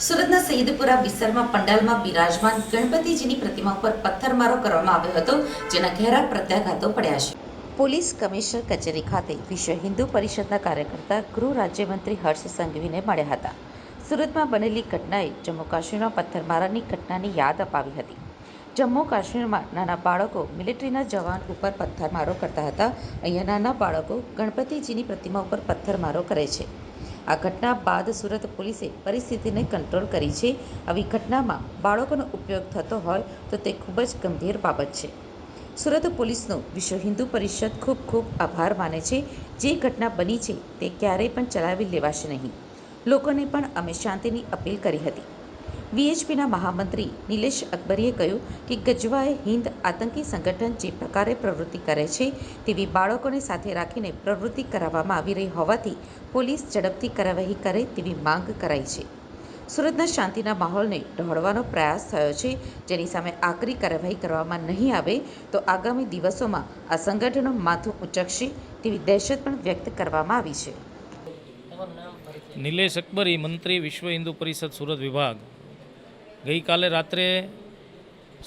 સુરતના સૈયદપુરા વિસ્તારમાં પંડાલમાં બિરાજમાન ગણપતિજીની પ્રતિમા પર પથ્થરમારો કરવામાં આવ્યો હતો, જેના ઘેરા પ્રત્યાઘાતો પડ્યા છે. પોલીસ કમિશનર કચેરી ખાતે વિશ્વ હિન્દુ પરિષદના કાર્યકર્તા ગૃહ રાજ્યમંત્રી હર્ષ સંઘવીને મળ્યા હતા. સુરતમાં બનેલી ઘટનાએ જમ્મુ કાશ્મીરમાં પથ્થરમારાની ઘટનાની યાદ અપાવી હતી. જમ્મુ કાશ્મીરમાં નાના બાળકો મિલિટરીના જવાન ઉપર પથ્થરમારો કરતા હતા. અહીંયા નાના બાળકો ગણપતિજીની પ્રતિમા ઉપર પથ્થરમારો કરે છે. આ ઘટના બાદ સુરત પોલીસે પરિસ્થિતિને કંટ્રોલ કરી છે. આવી ઘટનામાં બાળકોનો ઉપયોગ થતો હોય તો તે ખૂબ જ ગંભીર બાબત છે. સુરત પોલીસનો વિશ્વ હિન્દુ પરિષદ ખૂબ ખૂબ આભાર માને છે. જે ઘટના બની છે તે ક્યારેય પણ ચલાવી લેવાશે નહીં. લોકોને પણ અમે શાંતિની અપીલ કરી હતી. વીએચપીના મહામંત્રી નિલેશ અકબરીએ કહ્યું કે ગજવાએ હિન્દ આતંકી સંગઠન જે પ્રકારે પ્રવૃત્તિ કરે છે તેવી બાળકોને સાથે રાખીને પ્રવૃત્તિ કરાવવામાં આવી રહી હોવાથી પોલીસ ઝડપથી કાર્યવાહી કરે તેવી માંગ કરાઈ છે. સુરતના શાંતિના માહોલને ડહોળવાનો પ્રયાસ થયો છે, જેની સામે આકરી કાર્યવાહી કરવામાં નહીં આવે તો આગામી દિવસોમાં આ સંગઠનો માથું ઉંચકશે તેવી દહેશત પણ વ્યક્ત કરવામાં આવી છે. નિલેશ અકબરી, મંત્રી, વિશ્વ હિન્દુ પરિષદ સુરત વિભાગ. ગઈકાલે રાત્રે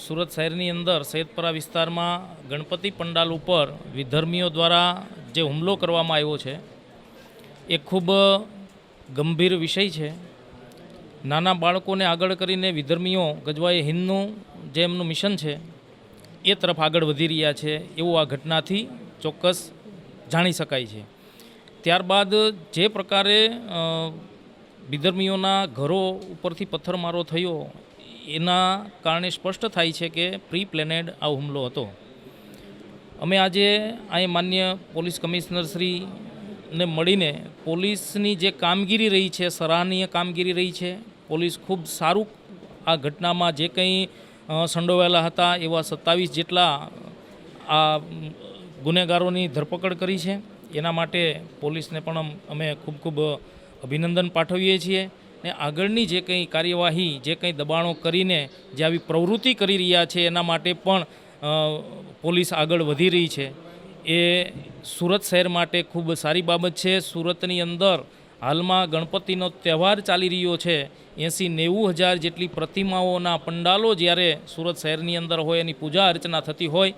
સુરત શહેરની અંદર સૈયદપુરા વિસ્તારમાં ગણપતિ પંડાલ ઉપર વિધર્મીઓ દ્વારા જે હુમલો કરવામાં આવ્યો છે એ ખૂબ ગંભીર વિષય છે. નાના બાળકોને આગળ કરીને વિધર્મીઓ ગજવાએ હિન્દનું જે એમનું મિશન છે એ તરફ આગળ વધી રહ્યા છે એવું આ ઘટનાથી ચોક્કસ જાણી શકાય છે. ત્યારબાદ જે પ્રકારે વિધર્મીઓના ઘરો ઉપરથી પથ્થરમારો થયો એના કારણે સ્પષ્ટ થાય છે કે પ્રી પ્લેનેડ આ હુમલો હતો. અમે આજે અહીં માન્ય પોલીસ કમિશનરશ્રીને મળીને પોલીસની જે કામગીરી રહી છે, સરાહનીય કામગીરી રહી છે. પોલીસ ખૂબ સારું આ ઘટનામાં જે કંઈ સંડોવાયેલા હતા એવા 27 જેટલા આ ગુનેગારોની ધરપકડ કરી છે. એના માટે પોલીસને પણ અમે ખૂબ ખૂબ અભિનંદન પાઠવીએ છીએ. ને આગળની જે કંઈ કાર્યવાહી, જે કંઈ દબાણો કરીને જે આવી પ્રવૃત્તિ કરી રહ્યા છે એના માટે પણ પોલીસ આગળ વધી રહી છે. એ સુરત શહેર માટે ખૂબ સારી બાબત છે. સુરતની અંદર હાલમાં ગણપતિનો તહેવાર ચાલી રહ્યો છે. 80-90 હજાર જેટલી પ્રતિમાઓના પંડાલો જ્યારે સુરત શહેરની અંદર હોય, એની પૂજા અર્ચના થતી હોય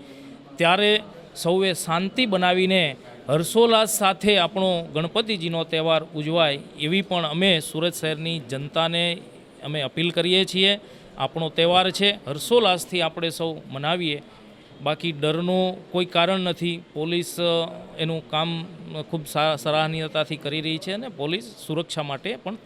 ત્યારે સૌએ શાંતિ બનાવીને હર્ષોલ્લાસ સાથે આપણો ગણપતિજીનો તહેવાર ઉજવાય એવી પણ અમે સુરત શહેરની જનતાને અમે અપીલ કરીએ છીએ. આપણો તહેવાર છે, હર્ષોલ્લાસથી આપણે સૌ મનાવીએ. બાકી ડરનું કોઈ કારણ નથી. પોલીસ એનું કામ ખૂબ સરાહનીયતાથી કરી રહી છે અને પોલીસ સુરક્ષા માટે પણ